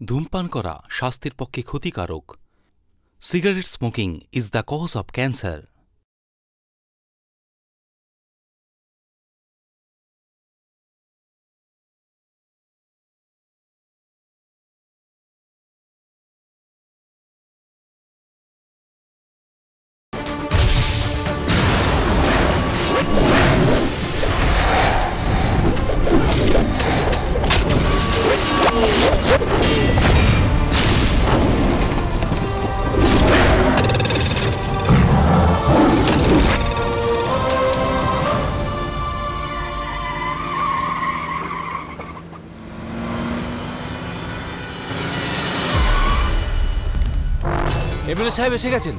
ধূমপান করা স্বাস্থ্যের পক্ষে ক্ষতিকারক। Cigarette smoking is the cause of cancer. MLA সাহেব এসে গেছেন।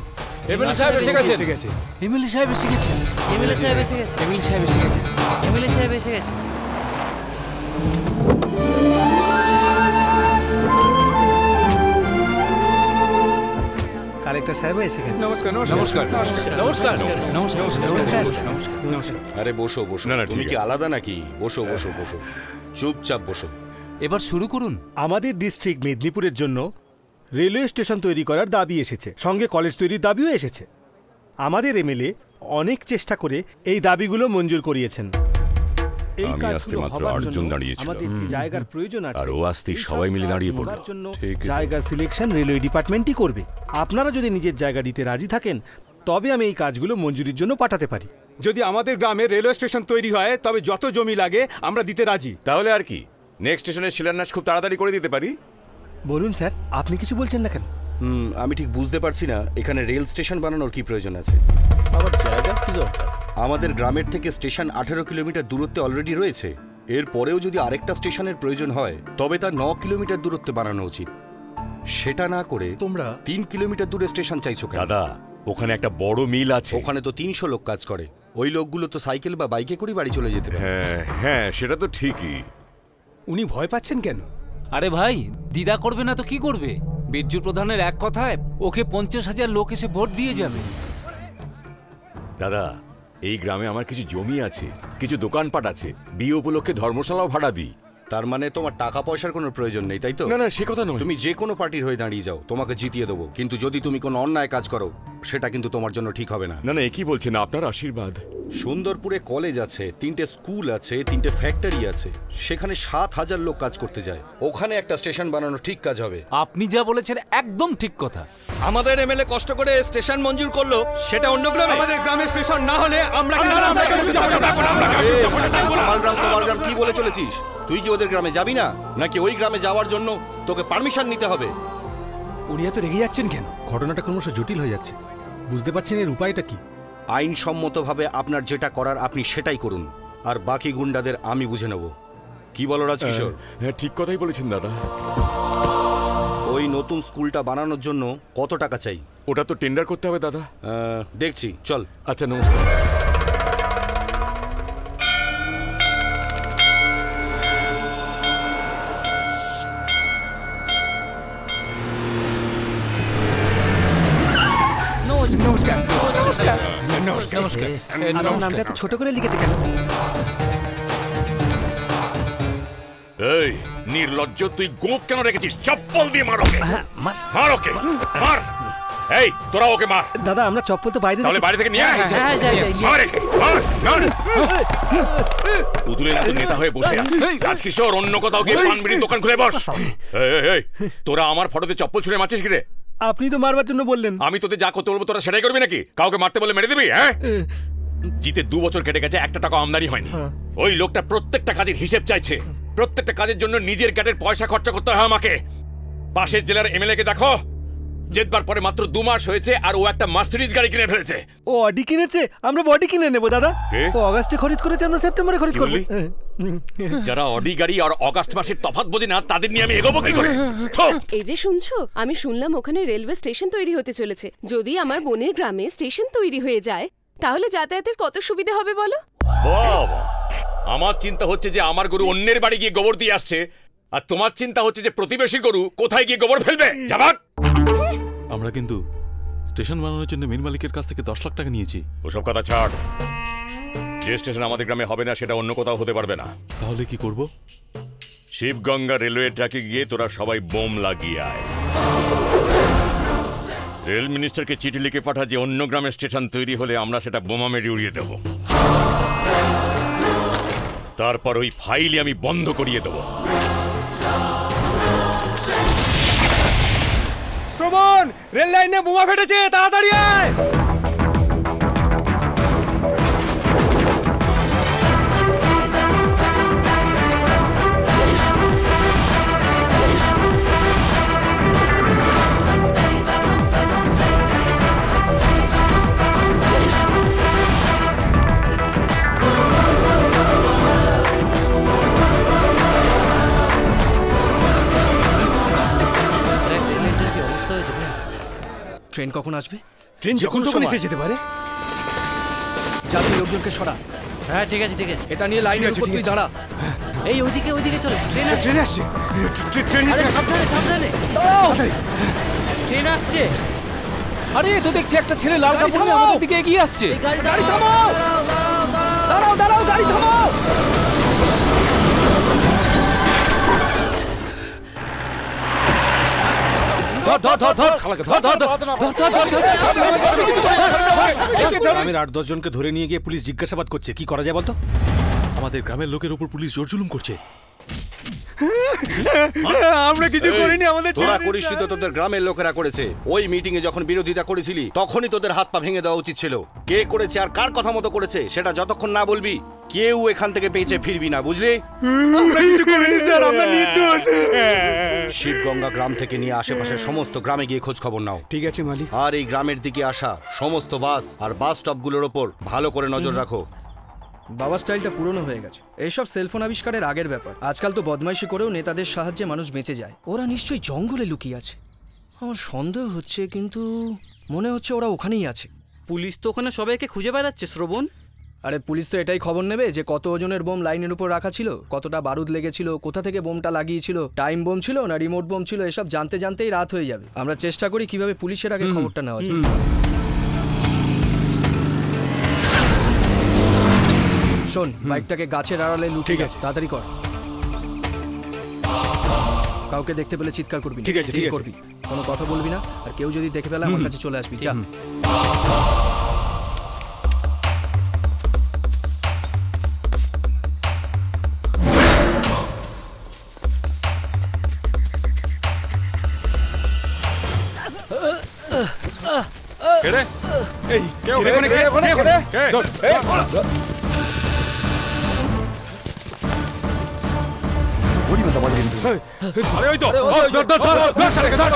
এমএলএ সাহেব এসে গেছেন। এমএলএ সাহেব এসে গেছেন। এমএলএ সাহেব এসে গেছে। এমএলএ সাহেব এসে গেছেন। এমএলএ সাহেব এসে গেছে। কালেক্টর সাহেব এসে গেছে। নমস্কার নমস্কার নমস্কার নমস্কার নমস্কার। আরে বসো বসো। না, তুমি ঠিক কি আছে। আলাদা নাকি? বসো বসো বসো, চুপচাপ বসো। এবার শুরু করুন। আমাদের ডিস্ট্রিক্ট মেদিনীপুরের জন্য রেলওয়ে স্টেশন তৈরি করার দাবি এসেছে, সঙ্গে কলেজ তৈরির দাবিও এসেছে। আমাদের এমএলএ অনেক চেষ্টা করে এই দাবিগুলো মঞ্জুর করিয়েছেন। এই আমি কাজগুলো আসতে মাত্র হবার 8 জন্য জন দাঁড়িয়েছিল। আমাদের যে জায়গার প্রয়োজন আছে, আর ও আসতেই এই সব সবাই মিলে কাজ দাঁড়িয়ে পড়ল। করার জন্য ঠিক। জায়গার সিলেকশন রেলওয়ে ডিপার্টমেন্টই করবে। আপনারা যদি নিজের জায়গা দিতে রাজি থাকেন তবে আমি এই কাজগুলো মঞ্জুরির জন্য পাঠাতে পারি। যদি আমাদের গ্রামে রেলওয়ে স্টেশন তৈরি হয় তবে যত জমি লাগে আমরা দিতে রাজি। তাহলে আর কি, নেক্সট স্টেশনের শিলান্যাস খুব তাড়াতাড়ি করে দিতে পারি। বলুন স্যার, আপনি কিছু বলছেন না কেন? আমি ঠিক বুঝতে পারছি না এখানে রেল স্টেশন বানানোর কি প্রয়োজন আছে। আবার জায়গা কি দরকার? আমাদের গ্রামের থেকে স্টেশন 18 কিলোমিটার দূরত্বে অলরেডি রয়েছে। এর পরেও যদি আরেকটা স্টেশনের প্রয়োজন হয় তবে তা 9 কিলোমিটার দূরত্বে বানানো উচিত। সেটা না করে তোমরা 3 কিলোমিটার দূরে স্টেশন চাইছো কেন? দাদা, ওখানে একটা বড় মিল আছে। ওখানে তো 300 লোক কাজ করে। ওই লোকগুলো তো সাইকেল বা বাইকে করে বাড়ি চলে যেতে পারে। হ্যাঁ হ্যাঁ, সেটা তো ঠিকই। উনি ভয় পাচ্ছেন কেন? আরে ভাই, দ্বিধা করবে না তো কি করবে? বীরজু প্রধানের এক কথায় ওকে 50,000 লোক এসে ভোট দিয়ে যাবে। দাদা, এই গ্রামে আমার কিছু জমি আছে, কিছু দোকানপাট আছে, বিয়ে উপলক্ষে ধর্মশালাও ভাড়া দিই। তার মানে তোমার টাকা পয়সার কোনো প্রয়োজন নেই, তাই তো? না না, সে কথা নয়। তুমি যে কোনো পার্টির হয়ে দাঁড়িয়ে যাও, তোমাকে জিতিয়ে দেবো। কিন্তু যদি তুমি কোনো অন্যায় কাজ করো সেটা কিন্তু তোমার জন্য ঠিক হবে না। না না, একই বলছেন, আপনার আশীর্বাদ। সুন্দরপুরে কলেজ আছে, 3টে স্কুল আছে, 3টে ফ্যাক্টরি আছে, সেখানে 7,000 লোক কাজ করতে যায়। ওখানে একটা স্টেশন বানানো ঠিক কাজ হবে। আপনি যা বলেছেন একদম ঠিক কথা। আমাদের এমএলএ কষ্ট করে স্টেশন মঞ্জুর করলো, সেটা অন্য গ্রামে। আমাদের গ্রামে স্টেশন না হলে আমরা তোমার গ্রাম তোমার গ্রাম কি বলে চলেছিস? তুই কি ওদের গ্রামে যাবি না, নাকি ওই গ্রামে যাওয়ার জন্য তোকে পারমিশন নিতে হবে? উনি এত রেগে যাচ্ছেন কেন? ঘটনাটা ক্রমশ জটিল হয়ে যাচ্ছে, বুঝতে পারছেন এর উপায়টা কি? আইনসম্মতভাবে আপনার যেটা করার আপনি সেটাই করুন, আর বাকি গুন্ডাদের আমি বুঝে নেব। কি বলো রাজকিশোর? হ্যাঁ, ঠিক কথাই বলেছেন দাদা। ওই নতুন স্কুলটা বানানোর জন্য কত টাকা চাই? ওটা তো টেন্ডার করতে হবে দাদা। দেখছি, চল। আচ্ছা, নমস্কার। নমস্কার নমস্কার নমস্কার নমস্কার। আমার নামটা এত ছোট করে লিখেছে কেন? এই নির্লজ্জ, তুই গোপ কেন রেখেছিস? চপ্পল দিয়ে মার ওকে। মার ওকে, মার। এই, তোরা ওকে মার। দাদা, আমরা চপ্পল তো বাইরে তাহলে বাইরে থেকে নিয়ে আয়। হ্যাঁ, যাই, যাই। মার একে, মার, মার। পুতুলের মতো নেতা হয়ে বসে আছে। রাজকিশোর, অন্য কোথাও গিয়ে পান বিড়ির দোকান খুলে বস। এই, এই, এই, তোরা আমার ফটোতে চপ্পল ছুঁড়ে মারছিস কি রে? আপনি তো মারবার জন্য বললেন। আমি তোদের যা করতে বলবো তোরা সেটাই করবি নাকি? কাউকে মারতে বলে মেরে দিবি? হ্যাঁ, জিতে 2 বছর কেটে গেছে, একটা টাকা আমদানি হয়নি। ওই লোকটা প্রত্যেকটা কাজের হিসেব চাইছে। প্রত্যেকটা কাজের জন্য নিজের গ্যাটের পয়সা খরচা করতে হয় আমাকে। পাশের জেলার এমএলএ কে দেখো, জেতবার পরে মাত্র 2 মাস হয়েছে আর ও একটা মার্সিডিজ গাড়ি কিনে ফেলেছে। ও অডি কিনেছে, আমরা বডি কিনে নেব দাদা। কে? ও অগাস্টে খরিদ করেছে, আমরা সেপ্টেম্বরে খরিদ কি করব। বললি? যারা অডি গাড়ি আর অগাস্ট মাসের তফাৎ বোঝে না, তাদের নিয়ে আমি এগোবো কি করে? এই যে শুনছো, আমি শুনলাম ওখানে রেলওয়ে স্টেশন তৈরি হতে চলেছে। যদি আমার বোনের গ্রামে স্টেশন তৈরি হয়ে যায় তাহলে যাতায়াতের কত সুবিধা হবে বলো? বাবা, আমার চিন্তা হচ্ছে যে আমার গরু অন্যের বাড়ি গিয়ে গোবর দিয়ে আসছে, আর তোমার চিন্তা হচ্ছে যে প্রতিবেশীর গরু কোথায় গিয়ে গোবর ফেলবে। যাবাক। আমরা কিন্তু স্টেশন বানানোর জন্য মেন মালিকের কাছ থেকে 10 লাখ টাকা নিয়েছি। ওসব কথা ছাড়। যে স্টেশন আমাদের গ্রামে হবে না সেটা অন্য কোথাও হতে পারবে না। তাহলে কি করব? শিবগঙ্গা রেলওয়ে ট্র্যাকে গিয়ে তোরা সবাই বোম লাগিয়ে আয়। রেল মিনিস্টারকে চিঠি লিখে পাঠা যে অন্য গ্রামে স্টেশন তৈরি হলে আমরা সেটা বোমা মেরে উড়িয়ে দেব। তারপর ওই ফাইলই আমি বন্ধ করিয়ে দেব। শ্রবণ, রেল লাইনে বোমা ফেটেছে, তাড়াতাড়ি আয়। ট্রেন কখন আসবে? ট্রেন যখন তখন এসে যেতে পারে। যাত্রী লোকজনকে সরা। হ্যাঁ ঠিক আছে ঠিক আছে। এটা নিয়ে লাইনের উপর তুই দাঁড়া। এই ওইদিকে চলো, ট্রেন আসছে। ট্রেন আসছে, ট্রেন এসে গেছে। সাবধানে সাবধানে, ট্রেন আসছে। আরে তো দেখছি একটা ছেলে লাল কাপড় নিয়ে আমাদের দিকে এগিয়ে আসছে। গাড়ি থামাও, দাঁড়াও দাঁড়াও, গাড়ি থামাও। গ্রামের 8-10 জনকে ধরে নিয়ে গিয়ে পুলিশ জিজ্ঞাসাবাদ করছে, কি করা যায় বলতো? আমাদের গ্রামের লোকের উপর পুলিশ জোর জুলুম করছে। আমরা কিছু করিনি, আমাদের তোরা করিসনি তো, তোদের গ্রামের লোকেরা করেছে। ওই মিটিং এ যখন বিরোধিতা করেছিলি তখনই তোদের হাত পা ভেঙে দেওয়া উচিত ছিল। কে করেছে আর কার কথা মতো করেছে সেটা যতক্ষণ না বলবি কেউ এখান থেকে বেঁচে ফিরবি না, বুঝলি? আমরা কিছু করিনি স্যার, আমরা নির্দোষ। শিবগঙ্গা গ্রাম থেকে নিয়ে আশেপাশের সমস্ত গ্রামে গিয়ে খোঁজ খবর নাও। ঠিক আছে মালিক। আর এই গ্রামের দিকে আসা সমস্ত বাস আর বাস স্টপগুলোর ওপর ভালো করে নজর রাখো। বাবা স্টাইলটা পুরনো হয়ে গেছে। এইসব সেলফোন আবিষ্কারের আগের ব্যাপার। আজকাল তো বদমাইশি করেও নেতাদের সাহায্যে মানুষ বেঁচে যায়। ওরা নিশ্চয়ই জঙ্গলে লুকিয়ে আছে। আমার সন্দেহ হচ্ছে, কিন্তু মনে হচ্ছে ওরা ওখানেই আছে। পুলিশ তো ওখানে সবাইকে খুঁজে বেড়াচ্ছে শ্রবণ। আরে পুলিশ তো এটাই খবর নেবে যে কত ওজনের বোম লাইনের উপর রাখা ছিল, কতটা বারুদ লেগেছিল, কোথা থেকে বোমটা লাগিয়েছিল, টাইম বোম ছিল না রিমোট বোম ছিল, এসব জানতে জানতেই রাত হয়ে যাবে। আমরা চেষ্টা করি কিভাবে পুলিশের আগে খবরটা নেওয়া যায়। শোন, বাইকটাকে গাছের আড়ালে লুটে গেছে, তাড়াতাড়ি কর। কাউকে দেখতে পেলে চিৎকার করবি। ঠিক আছে, ঠিক আছে। করবি, কোনো কথা বলবি না। আর কেউ যদি দেখে ফেলে আমার কাছে চলে আসবি। যা। এই কেউ এখানে কে? আরে ওই তো ধর শালাকে, ধর।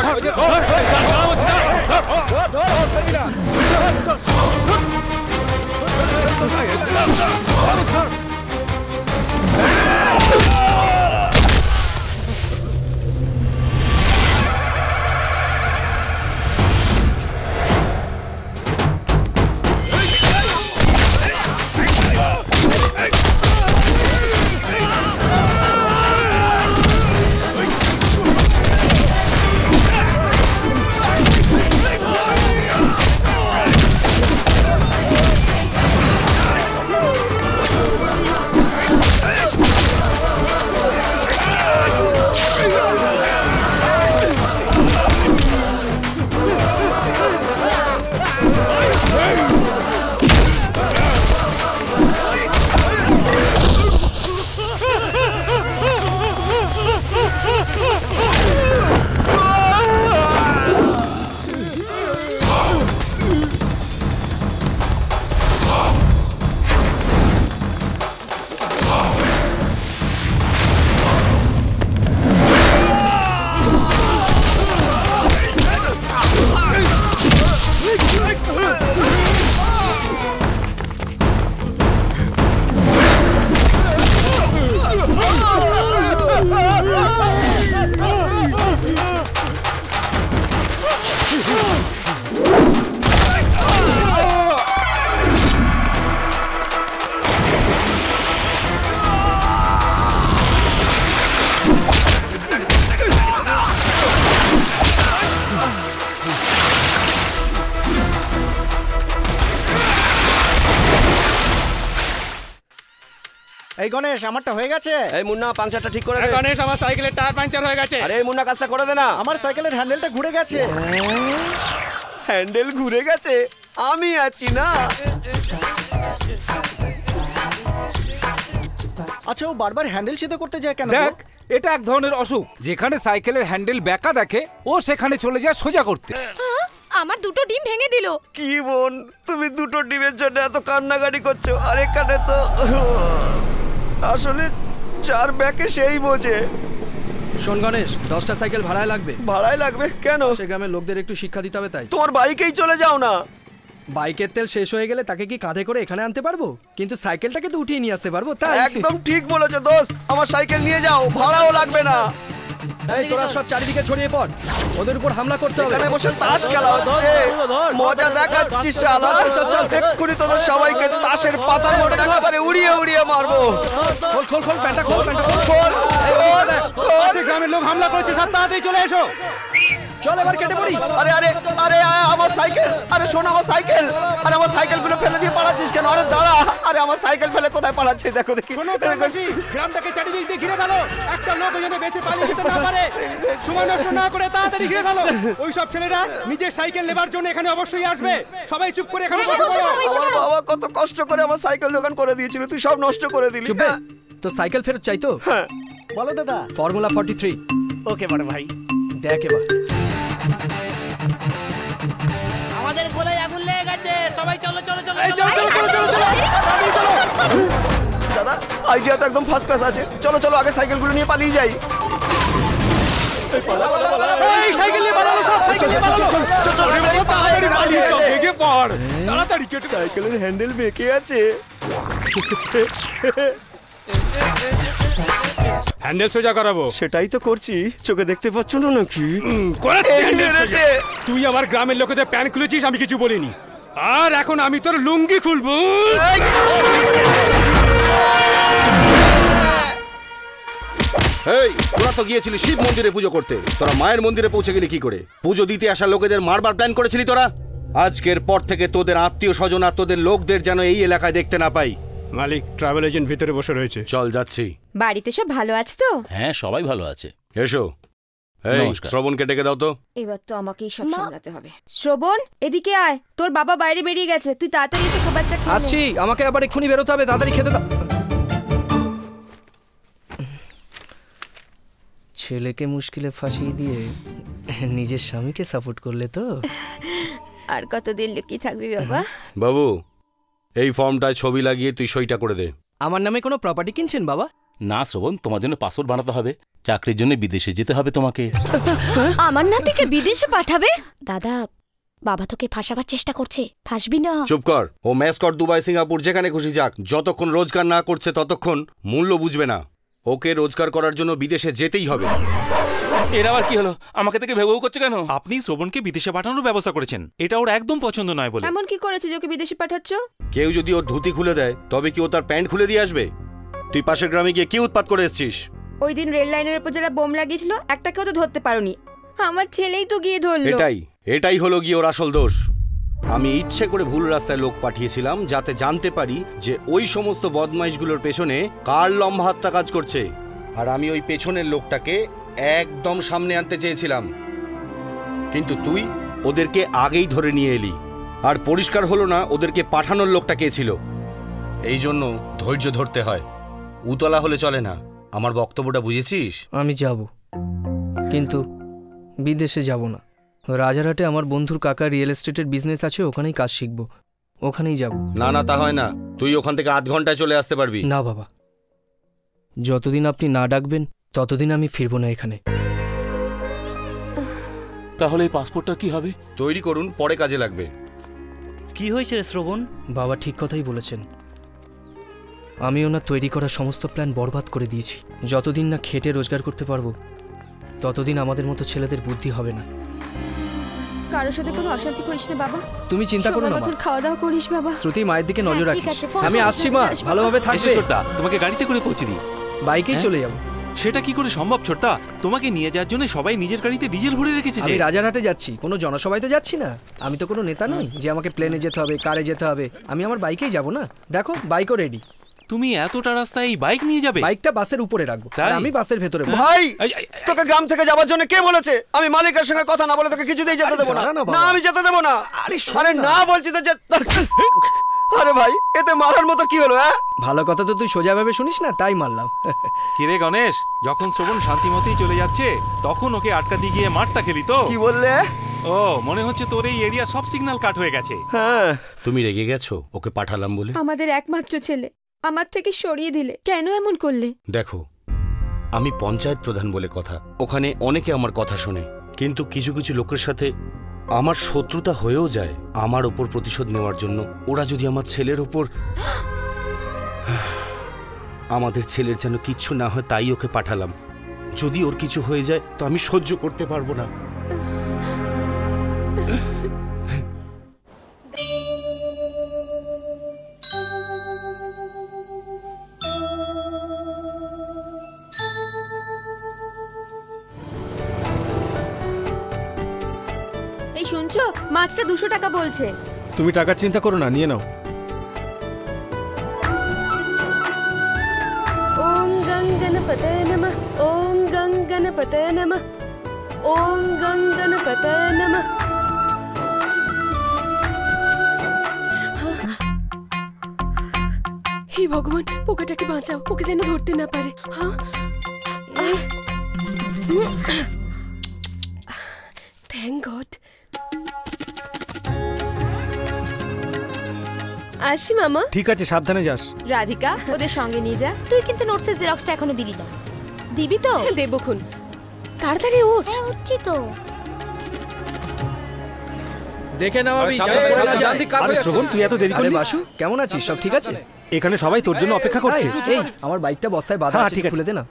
এই গণেশ আমারটা হয়ে গেছে। এই মুন্না পাংচারটা ঠিক করে দে। গণেশ আমার সাইকেলের টায়ার পাংচার হয়ে গেছে। আরে মুন্না কাজটা করে দে না। আমার সাইকেলের হ্যান্ডেলটা ঘুরে গেছে। হ্যান্ডেল ঘুরে গেছে, আমি আছি না। আচ্ছা ও বারবার হ্যান্ডেল সিধা করতে যায় কেন? দেখ, এটা এক ধরনের অসুখ। যেখানে সাইকেলের হ্যান্ডেল বেঁকা দেখে ও সেখানে চলে যায় সোজা করতে। আমার দুটো ডিম ভেঙে দিল। কি বোন, তুমি দুটো ডিমের জন্য এত কান্নাকাটি করছো, আর এখানে তো আসলে চার ব্যাকে সেই বোঝে। শোন গণেশ, 10টা সাইকেল ভাড়ায় লাগবে। ভাড়ায় লাগবে কেন? সে গ্রামের লোকদের একটু শিক্ষা দিতে হবে তাই। তোর বাইকেই চলে যাও না। বাইকের তেল শেষ হয়ে গেলে তাকে কি কাঁধে করে এখানে আনতে পারবো, কিন্তু সাইকেলটাকে তো উঠিয়ে নিয়ে আসতে পারবো। তাই একদম ঠিক বলেছো দোস্ত, আমার সাইকেল নিয়ে যাও, ভাড়াও লাগবে না। এই তোরা সব চারিদিকে ছড়িয়ে পড়, ওদের উপর হামলা করতে হবে। এখানে বসে তাস খেলা হচ্ছে, মজা দেখাচ্ছিস শালা। এক্ষুনি তোদের সবাইকে তাসের পাতার মতো একেবারে উড়িয়ে উড়িয়ে মারবো। খোল খোল খোল, প্যান্টটা খোল, প্যান্টটা খোল। খোল খোল। গ্রামের লোক হামলা করেছে, সব তাড়াতাড়ি চলে এসো। চল এবার কেটে পড়ি। আরে আরে আরে আমার সাইকেল, আরে শোন আমার সাইকেল। আরে আমার সাইকেল গুলো ফেলে দিয়ে পালাচ্ছিস কেন? আরে দাঁড়া, আরে আমার সাইকেল ফেলে কোথায় পালাচ্ছে দেখো দেখি। গ্রামটাকে চারিদিক দিয়ে ঘিরে ফেলো, একটা লোক যেন বেঁচে পালিয়ে যেতে না পারে। সময় নষ্ট না করে তাড়াতাড়ি ঘিরে ফেলো। ওই সব ছেলেরা নিজের সাইকেল নেবার জন্য এখানে অবশ্যই আসবে। সবাই চুপ করে এখানে বসে পড়ো। আমার বাবা কত কষ্ট করে আমার সাইকেল দোকান করে দিয়েছিল, তুই সব নষ্ট করে দিলি। চুপ বে, তো সাইকেল ফেরত চাই তো? হ্যাঁ বলো দাদা। ফর্মুলা 43। ওকে বড় ভাই। দেখ এবার। আমাদের গোলায় আগুন লেগে গেছে, সবাই চলো চলো চলো। দাদা আইডিয়া তো একদম ফার্স্ট ক্লাস আছে, চলো চলো আগে সাইকেলগুলো নিয়ে পালিয়ে যাই। এই সাইকেল নিয়ে পালালো, সব সাইকেল নিয়ে পালালো। তাড়াতাড়ি পালিয়ে চল, ভেগে পড় তাড়াতাড়ি। সাইকেলের হ্যান্ডেল বেঁকে আছে। হ্যান্ডেল সোজা করাবো। সেটাই তো করছি, চোখে দেখতে পাচ্ছ না নাকি? তুই আমার গ্রামের লোকেদের প্যান্ট খুলেছিস, আমি কিছু বলিনি। আর এখন আমি তোর লুঙ্গি খুলবো। এই তোরা তো গিয়েছিলি শিব মন্দিরে পুজো করতে, তোরা মায়ের মন্দিরে পৌঁছে গেলি কি করে? পুজো দিতে আসা লোকেদের মারবার প্ল্যান করেছিলি তোরা। আজকের পর থেকে তোদের আত্মীয় স্বজন আর তোদের লোকদের যেন এই এলাকায় দেখতে না পাই। মালিক, ট্রাভেল এজেন্ট ভিতরে বসে রয়েছে। চল যাচ্ছি। বাড়িতে সব ভালো আছে তো? হ্যাঁ, সবাই ভালো আছে। এসো। এই নমস্কার। শ্রবণকে ডেকে দাও তো। এবার তো আমাকেই সব সামলাতে হবে। শ্রবণ, এদিকে আয়। তোর বাবা বাইরে বেরিয়ে গেছে, তুই তাড়াতাড়ি এসে খাবারটা খেয়ে নে। আসছি, আমাকে আবার এক্ষুনি বেরোতে হবে, তাড়াতাড়ি খেতে দাও। ছেলেকে মুশকিলে ফাঁসিয়ে দিয়ে নিজের স্বামীকে সাপোর্ট করলে তো। আর কতদিন লুকিয়ে থাকবি বাবা? বাবু, এই ফর্মটায় ছবি লাগিয়ে তুই সইটা করে দে। আমার নামে কোনো প্রপার্টি কিনছেন বাবা? না শ্রবণ, তোমার জন্য পাসপোর্ট বানাতে হবে। চাকরির জন্য বিদেশে যেতে হবে তোমাকে। আমার নাতিকে বিদেশে পাঠাবে? দাদা, বাবা তোকে ফাঁসাবার চেষ্টা করছে, ফাঁসবি না। চুপ কর। ও ম্যাসকট দুবাই সিঙ্গাপুর যেখানে খুশি যাক, যতক্ষণ রোজগার না করছে ততক্ষণ মূল্য বুঝবে না। ওকে রোজগার করার জন্য বিদেশে যেতেই হবে। এর আবার কি হলো? আমাকে থেকে ভেবেও করছে কেন? আপনি শ্রবণকে বিদেশে পাঠানোর ব্যবস্থা করেছেন, এটা ওর একদম পছন্দ নয় বলে। এমন কি করেছে যে ওকে বিদেশে পাঠাচ্ছ? কেউ যদি ওর ধুতি খুলে দেয় তবে কি ও তার প্যান্ট খুলে দিয়ে আসবে? তুই পাশের গ্রামে গিয়ে কি উৎপাত করে এসেছিস? ওই দিন রেল লাইনের উপর যারা বোম লাগিয়েছিল, একটাকেও তো ধরতে পারোনি। আমার ছেলেই তো গিয়ে ধরলো। এটাই হলো গিয়ে ওর আসল দোষ। আমি ইচ্ছে করে ভুল রাস্তায় লোক পাঠিয়েছিলাম যাতে জানতে পারি যে ওই সমস্ত বদমাইশগুলোর পেছনে কার লম্বা হাতটা কাজ করছে। আর আমি ওই পেছনের লোকটাকে একদম সামনে আনতে চেয়েছিলাম, কিন্তু তুই ওদেরকে আগেই ধরে নিয়ে এলি। আর পরিষ্কার হলো না ওদেরকে পাঠানোর লোকটা কে ছিল। এই জন্য ধৈর্য ধরতে হয়, উতলা হলে চলে না। আমার বক্তব্যটা বুঝেছিস? আমি যাব, কিন্তু বিদেশে যাব না। রাজারহাটে আমার বন্ধুর কাকা রিয়েল এস্টেটের বিজনেস আছে, ওখানেই কাজ শিখবো, ওখানেই যাব। না না, তা হয় না। তুই ওখান থেকে আধ ঘন্টায় চলে আসতে পারবি না বাবা, যতদিন আপনি না ডাকবেন ততদিন আমি ফিরবো না এখানে। তাহলে এই পাসপোর্টটা কি হবে? তৈরি করুন, পরে কাজে লাগবে। কি হয়েছে রে শ্রবণ? বাবা ঠিক কথাই বলেছেন। আমি ওনার তৈরি করা সমস্ত প্ল্যান বরবাদ করে দিয়েছি। যতদিন না খেটে রোজগার করতে পারবো ততদিন আমাদের মতো ছেলেদের বুদ্ধি হবে না। কারোর সাথে কোনো অশান্তি করিস না বাবা। তুমি চিন্তা করো না, খাওয়া দাওয়া করিস বাবা। শ্রুতি, মায়ের দিকে নজর রাখিস। আমি আসছি মা, ভালোভাবে থাকবে। তোমাকে গাড়িতে করে পৌঁছে দিই। বাইকেই চলে যাবো। সেটা কি করে সম্ভব ছোট্টা? তোমাকে নিয়ে যাওয়ার জন্য সবাই নিজের গাড়িতে ডিজেল ভরে রেখেছে। আমি রাজারহাটে যাচ্ছি, কোনো জনসভায় তো যাচ্ছি না। আমি তো কোনো নেতা নই যে আমাকে প্লেনে যেতে হবে, কারে যেতে হবে। আমি আমার বাইকেই যাব না। দেখো, বাইকও রেডি। তুমি এতটা রাস্তা এই বাইক নিয়ে যাবে? বাইকটা বাসের উপরে রাখবো, আর আমি বাসের ভেতরে বসবো। ভাই তোকে গ্রাম থেকে যাওয়ার জন্য কে বলেছে? আমি মালিকের সঙ্গে কথা না বলে তোকে কিছুতেই যেতে দেবো না। না আমি যেতে দেবো না। আরে না বলছি তো। আরে ভাই এতে মারার মতো কি হলো? ভালো কথা তো তুই সোজা ভাবে শুনিস না, তাই মারলাম। কিরে গণেশ, যখন শ্রবণ শান্তিমতেই চলে যাচ্ছে তখন ওকে আটকাতে গিয়ে মারটা খেলি তো? কি বললে? ও মনে হচ্ছে তোর এই এরিয়া সব সিগন্যাল কাট হয়ে গেছে। হ্যাঁ। তুমি রেগে গেছো ওকে পাঠালাম বলে? আমাদের একমাত্র ছেলে, আমার থেকে সরিয়ে দিলে কেন এমন করলে? দেখো আমি পঞ্চায়েত প্রধান বলে কথা, ওখানে অনেকে আমার কথা শোনে, কিন্তু কিছু কিছু লোকের সাথে আমার শত্রুতা হয়েও যায় আমার ওপর প্রতিশোধ নেওয়ার জন্য। ওরা যদি আমার ছেলের ওপর, আমাদের ছেলের যেন কিচ্ছু না হয় তাই ওকে পাঠালাম। যদি ওর কিছু হয়ে যায় তো আমি সহ্য করতে পারবো না। এই শুনছো, মাছটা 200 টাকা বলছে। তুমি টাকার চিন্তা করো না, নিয়ে নাও। ওম গং গণপতয়ে নমঃ, ওম গং গণপতয়ে নমঃ, ওম গং গণপতয়ে নমঃ। হে ভগবান, পোকাটাকে বাঁচাও, ওকে যেন ধরতে না পারে। Thank god. আসি মামা। ঠিক আছে, সাবধানে যাস। রাধিকা ওদের সঙ্গে নিয়ে যা। তুই কিন্তু নোটসের জেরক্সটা এখনো দিলি না। দিবি তো? দেবক্ষণ, তাড়াতাড়ি ওঠ। হ্যাঁ উঠছি তো। দেখে নাও আমি আরে শ্রবণ, তুই এত দেরি করলি? বাসু কেমন আছিস? সব ঠিক আছে? এখানে সবাই তোর জন্য অপেক্ষা করছে। এই আমার বাইকটা বস্তায় বাঁধা আছে, খুলে দে না।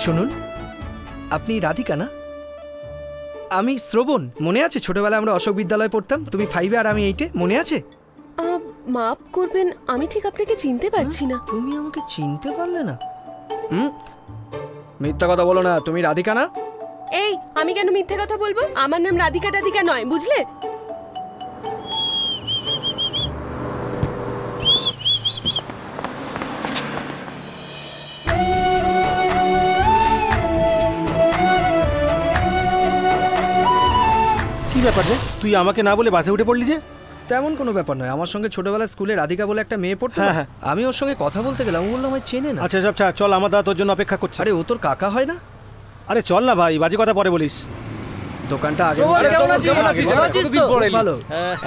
শুনুন, আপনি রাধিকা না? আমি শ্রবণ। মনে আছে ছোটবেলায় আমরা অশোক বিদ্যালয়ে পড়তাম? তুমি 5-এ আর আমি 8-এ, মনে আছে? মাফ করবেন, আমি ঠিক আপনাকে চিনতে পারছি না। তুমি আমাকে চিনতে পারলে না? মিথ্যা কথা বলো না, তুমি রাধিকা না? এই আমি কেন মিথ্যে কথা বলবো? আমার নাম রাধিকা টাধিকা নয়, বুঝলে? কি ব্যাপার রে, তুই আমাকে না বলে বাসে উঠে পড়লি যে? তেমন কোনো ব্যাপার নয়, আমার সঙ্গে ছোটবেলায় স্কুলে রাধিকা বলে একটা মেয়ে পড়তো। হ্যাঁ, আমি ওর সঙ্গে কথা বলতে গেলাম, ও বললো আমায় চেনে না। আচ্ছা সব ছাড়, চল, আমার দাদা তোর জন্য অপেক্ষা করছে। আরে ও তোর কাকা হয় না? আরে চল না ভাই, বাজে কথা পরে বলিস। দোকানটা আগে ভালো,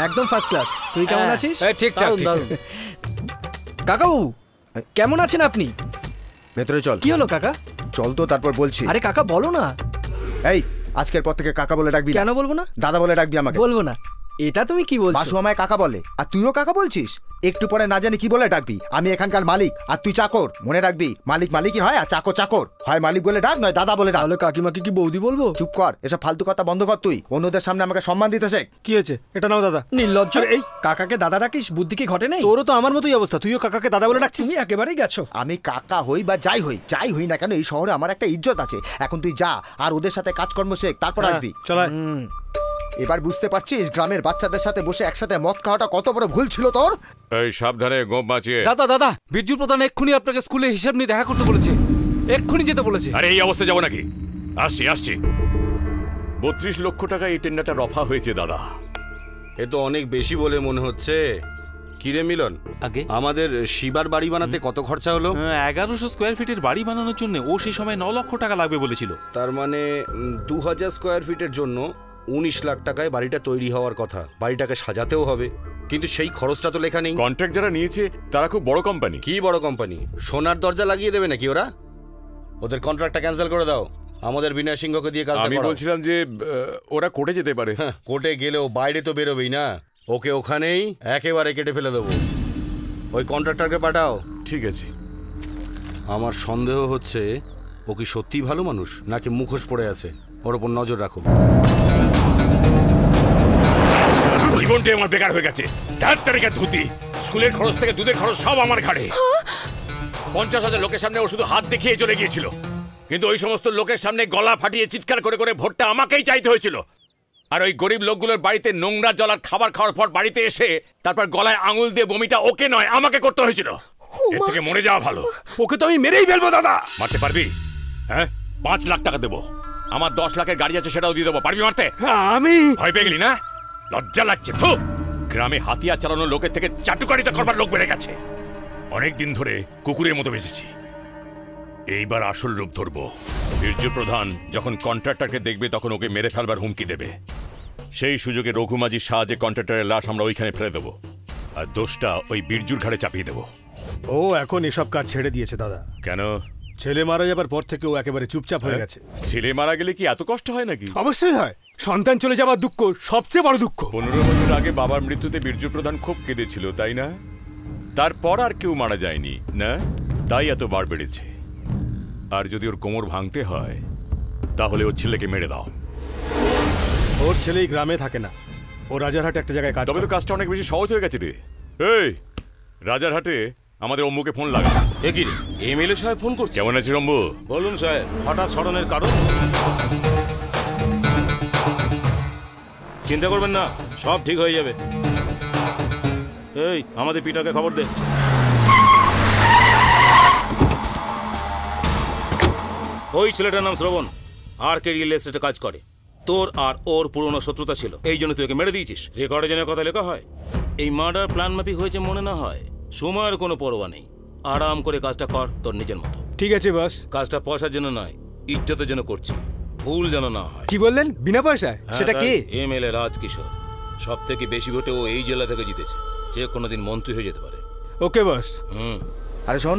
একদম ফার্স্ট ক্লাস। তুই কেমন আছিস? ঠিকঠাক। কাকাবাবু কেমন আছেন আপনি? ভেতরে চল। কি হলো কাকা? চল তো, তারপর বলছি। আরে কাকা বলো না। এই আজকের পর থেকে কাকা বলে ডাকবি। কেন বলবো না? দাদা বলে ডাকবি আমাকে। বলবো না। এটা তুমি কি বলছো? বাসু আমায় কাকা বলে আর তুইও কাকা বলছিস। একটু পরে না জানি কি বলে ডাকবি। আমি এখানকার মালিক আর তুই চাকর, মনে রাখবি। মালিক মালিকই হয় আর চাকর চাকর হয়। মালিক বলে ডাক, নয় দাদা বলে ডাক। তাহলে কাকিমাকে কি বৌদি বলবো? চুপ কর, এসব ফালতু কথা বন্ধ কর। তুই অন্যদের সামনে আমাকে সম্মান দিতে শেখ। কি হয়েছে? এটা নাও দাদা। নির্লজ্জ। এই কাকাকে দাদা ডাকিস, বুদ্ধি কি ঘটে নেই? তোরও তো আমার মতোই অবস্থা, তুইও কাকাকে দাদা বলে ডাকছিস। তুমি একেবারেই গেছো। আমি কাকা হই বা যাই হই না কেন, এই শহরে আমার একটা ইজ্জত আছে। এখন তুই যা আর ওদের সাথে কাজকর্ম শেখ, তারপর আসবি। চল। এবার বুঝতে পারছিস গ্রামের বাচ্চাদের সাথে বসে একসাথে মদ খাওয়াটা কত বড় ভুল ছিল তোর? এই সাবধানে, গোপ বাঁচিয়ে। দাদা বীরজু প্রধান এক্ষুনি আপনাকে স্কুলে হিসাব নিয়ে দেখা করতে বলেছে, এক্ষুনি যেতে বলেছে। আরে এই অবস্থা যাবো নাকি? আসছি। 32 লক্ষ টাকা এই টেন্ডারটা রফা হয়েছে দাদা। এ তো অনেক বেশি বলে মনে হচ্ছে। কিরে মিলন, আগে আমাদের শিবার বাড়ি বানাতে কত খরচা হলো? 1100 স্কোয়ার ফিটের বাড়ি বানানোর জন্য ও সেই সময় 9 লক্ষ টাকা লাগবে বলেছিল। তার মানে 2000 স্কোয়ার ফিটের জন্য 19 লাখ টাকায় বাড়িটা তৈরি হওয়ার কথা। বাড়িটাকে সাজাতেও হবে, কিন্তু সেই খরচটা তো লেখা নেই। কন্ট্রাক্ট যারা নিয়েছে তারা খুব বড় কোম্পানি। কি বড় কোম্পানি? সোনার দরজা লাগিয়ে দেবে নাকি ওরা? ওদের কন্ট্রাক্টটা ক্যান্সেল করে দাও, আমাদের বিনয় সিংহকে দিয়ে কাজ। আমি বলছিলাম যে ওরা কোর্টে যেতে পারে। হ্যাঁ, কোর্টে গেলেও বাইরে তো বেরোবেই না। ওকে ওখানেই একেবারে কেটে ফেলে দেবো। ওই কন্ট্রাক্টরকে পাঠাও। ঠিক আছে। আমার সন্দেহ হচ্ছে ও কি সত্যিই ভালো মানুষ নাকি মুখোশ পড়ে আছে। ওর ওপর নজর রাখো। জীবনটাই আমার বেকার হয়ে গেছে। 4 তারিখের ধুতি, স্কুলের খরচ থেকে দুধের খরচ সব আমার ঘাড়ে। 50,000 লোকের সামনে ও শুধু হাত দেখিয়ে চলে গিয়েছিল, কিন্তু ওই সমস্ত লোকের সামনে গলা ফাটিয়ে চিৎকার করে করে ভোটটা আমাকেই চাইতে হয়েছিল। আর ওই গরিব লোকগুলোর বাড়িতে নোংরা জলার খাবার খাওয়ার পর বাড়িতে এসে তারপর গলায় আঙুল দিয়ে বমিটা ওকে নয় আমাকে করতে হয়েছিল। এর থেকে মরে যাওয়া ভালো। ওকে তো আমি মেরেই ফেলবো দাদা। মারতে পারবি? হ্যাঁ, 5 লাখ টাকা দেবো। আমার 10 লাখের গাড়ি আছে, সেটাও দিয়ে দেবো। পারবি মারতে? আমি ভয় পেয়ে গেলি না? লজ্জা লাগছে তো? গ্রামে হাতিয়ার চালানো লোকের থেকে চাটুকারিতা করবার লোক বেড়ে গেছে। অনেকদিন ধরে কুকুরের মতো বেঁচেছি, এইবার আসল রূপ ধরবো। বীর্য প্রধান যখন কন্ট্রাক্টরকে দেখবে তখন ওকে মেরে ফেলবার হুমকি দেবে। সেই সুযোগে রঘুমাজির সাহায্যে কন্ট্রাক্টরের লাশ আমরা ওইখানে ফেলে দেবো, আর দোষটা ওই বীরজুর ঘাড়ে চাপিয়ে দেবো। ও এখন এসব কাজ ছেড়ে দিয়েছে দাদা। কেন? ছেলে মারা যাবার পর থেকে ও একেবারে চুপচাপ হয়ে গেছে। ছেলে মারা গেলে কি এত কষ্ট হয় নাকি? অবশ্যই হয়। সন্তান চলে যাবার দুঃখ সবচেয়ে বড় দুঃখ। 15 বছর আগে বাবার মৃত্যুতে বীর্য প্রধান খুব কেঁদেছিল, তাই না? তারপর আর কেউ মারা যায়নি না, তাই এত বার বেড়েছে। আর যদি ওর কোমর ভাঙতে হয় তাহলে ওর ছেলেকে মেরে দাও। ওর ছেলে এই গ্রামে থাকে না, ও রাজারহাটে একটা জায়গায় কাজ করে। তবে তো কাজটা অনেক বেশি সহজ হয়ে গেছে রে। এই রাজারহাটে আমাদের অম্বুকে ফোন লাগা। এ কি রে, এমএলএ সাহেব ফোন করছে? কেমন আছিস অম্বু? বলুন সাহেব, হঠাৎ স্মরণের কারণ? চিন্তা করবেন না, সব ঠিক হয়ে যাবে। এই আমাদের পিটাকে খবর দে। ওই ছেলেটার নাম শ্রবণ, আর কে রিয়েল এস্টেটে কাজ করে। তোর আর ওর পুরনো শত্রুতা ছিল, এই জন্য তুই ওকে মেরে দিয়েছিস। রেকর্ডে যেন কথা লেখা হয়। এই মার্ডার প্ল্যান মাফিক হয়েছে মনে না হয়। সময়ের কোনো পরোয়া নেই, আরাম করে কাজটা কর তোর নিজের মতো। ঠিক আছে বস। কাজটা পয়সার জন্য নয়, ইজ্জতের জন্য করছি, ভুল যেন না হয়। কি বললেন? বিনা পয়সায়? সেটা কি? এমএলএ রাজকিশোর, সব থেকে বেশি ভোটে ও এই জেলা থেকে জিতেছে। যে কোনোদিন মন্ত্রী হয়ে যেতে পারে। ওকে বস। আরে শোন,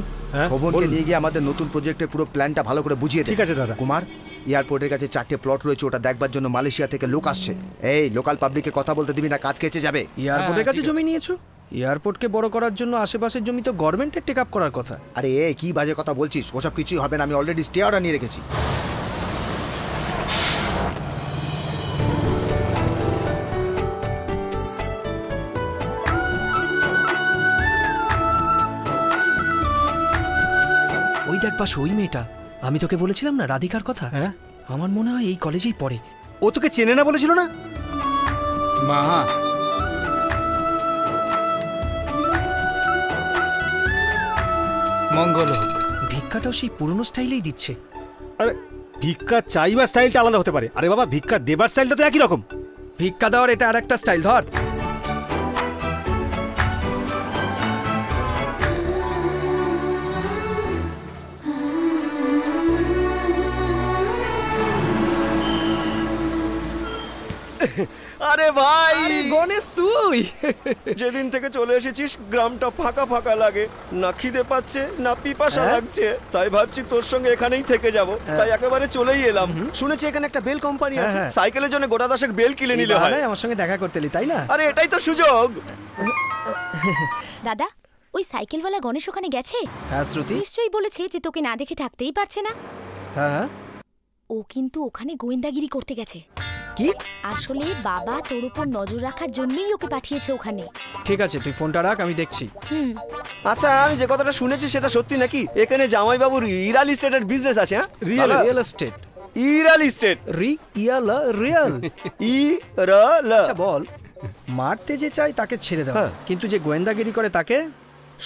শোভনকে নিয়ে গিয়ে আমাদের নতুন প্রজেক্টের পুরো প্ল্যানটা ভালো করে বুঝিয়ে দে। ঠিক আছে দাদা। কুমার, এয়ারপোর্টের কাছে 4টে প্লট রয়েছে, ওটা দেখবার জন্য মালয়েশিয়া থেকে লোক আসছে। এই লোকাল পাবলিককে কথা বলতে দিবি না, কাজ কেচে যাবে। এয়ারপোর্টের কাছে জমি নিয়েছো? এয়ারপোর্টকে বড় করার জন্য আশেপাশের জমি তো গভর্নমেন্টের টেক আপ করার কথা। আরে এ কি বাজে কথা বলছিস? ওসব কিছুই হবে না, আমি অলরেডি স্টে অর্ডার নিয়ে রেখেছি। ওই দেখ পাশে ওই মেয়েটা, আমি তোকে বলেছিলাম না রাধিকার কথা? হ্যাঁ, আমার মনে হয় এই কলেজেই পড়ে। ও তোকে চেনে না বলেছিল না? মা, মঙ্গল হোক। ভিক্ষাটাও সেই পুরনো স্টাইলেই দিচ্ছে। আরে ভিক্ষা চাইবার স্টাইলটা আলাদা হতে পারে। আরে বাবা, ভিক্ষা দেবার স্টাইলটা তো একই রকম। ভিক্ষা দেওয়ার এটা আর একটা স্টাইল। ধর। আরে ভাই গণেশ, তুই যেদিন থেকে চলে এসেছিস গ্রামটা ফাঁকা ফাঁকা লাগে, না খিদে পাচ্ছে না পিপাসা লাগছে, তাই ভাবছি তোর সঙ্গে এখানেই থেকে যাব। তাই একেবারে চলেই এলাম। শুনেছি এখানে একটা বেল কোম্পানি আছে, সাইকেলের জন্য গোটা 10 বেল কিনে নিলে হয়। আমার সঙ্গে দেখা করতে এলি, তাই না? আরে এটাই তো সুযোগ। দাদা, ওই সাইকেলওয়ালা গণেশ ওখানে গেছে? হ্যাঁ শ্রুতি, নিশ্চয়ই বলেছে যে তোকে না দেখে থাকতেই পারছে না। হ্যাঁ, ও কিন্তু ওখানে গোয়েন্দাগিরি করতে গেছে। কি? আসলে বাবা তোর উপর নজর রাখার জন্যই ওকে পাঠিয়েছে ওখানে। ঠিক আছে, তুই ফোনটা রাখ, আমি দেখছি। আচ্ছা, আমি যে কথাটা শুনেছি সেটা সত্যি নাকি? এখানে জামাইবাবুর রিয়েল এস্টেটের বিজনেস আছে? Real estate? Real estate? Real আচ্ছা বল, মারতে যে চাই তাকে ছেড়ে দাও, কিন্তু যে গোয়েন্দাগিরি করে তাকে?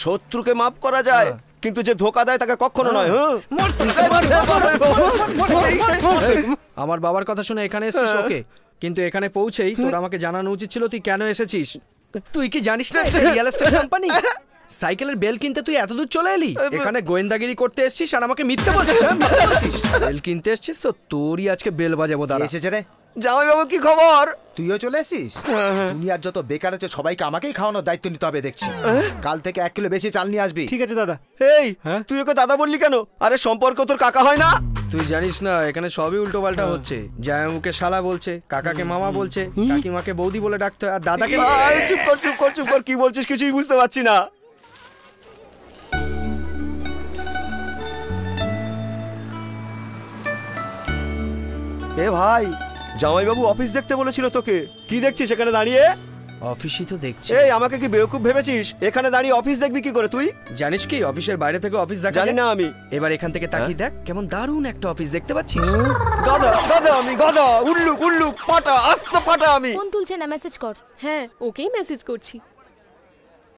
শত্রুকে মাফ করা যায়, কিন্তু যে ধোকা দেয় তাকে কখনো নয়। আমার বাবার কথা শুনে এখানে এসেছিস ওকে, কিন্তু এখানে পৌঁছেই তোর আমাকে জানানো উচিত ছিল তুই কেন এসেছিস। তুই কি জানিস না এটা রিয়েল এস্টেট কোম্পানি? সাইকেলের বেল কিনতে তুই এত দূর চলে এলি, এখানে গোয়েন্দাগিরি করতে এসেছিস আর আমাকে মিথ্যে বলছিস। বেল কিনতে এসেছিস তো তোরই আজকে বেল বাজাবো। দাঁড়া। এসেছে রে জামাইবাবু, কি খবর? তুইও চলে এসিস? দুনিয়ার যত বেকার আছে সবাইকে আমাকেই খাওয়ানোর দায়িত্ব নিতে হবে দেখছি। কাল থেকে 1 কিলো বেশি চাল নিয়ে আসবি। ঠিক আছে দাদা। এই তুই ওকে দাদা বললি কেন? আরে সম্পর্ক তোর কাকা হয় না? তুই জানিস না এখানে সবই উল্টো পাল্টা হচ্ছে। জামাইবাবুকে শালা বলছে, কাকাকে মামা বলছে, কাকিমাকে বৌদি বলে ডাকতে হয়, আর দাদাকে। চুপ কর চুপ কর চুপ কর, কি বলছিস কিছুই বুঝতে পারছি না। এ ভাই, জামাইবাবু অফিস দেখতে বলেছিল তোকে, কি দেখছিস এখানে দাঁড়িয়ে? অফিসই তো দেখছি। এই আমাকে কি বেওকুফ ভেবেছিস? এখানে দাঁড়িয়ে অফিস দেখবি কি করে তুই? জানিস কি অফিসের বাইরে থেকে অফিস দেখা জানি না আমি। এবার এখান থেকে তাকিয়ে দেখ কেমন দারুণ একটা অফিস দেখতে পাচ্ছিস। গাধা গাধা আমি গাধা, উল্লুক উল্লুক পাটা, আস্ত পাটা আমি। ফোন তুলছে না, মেসেজ কর। হ্যাঁ, ওকেই মেসেজ করছি।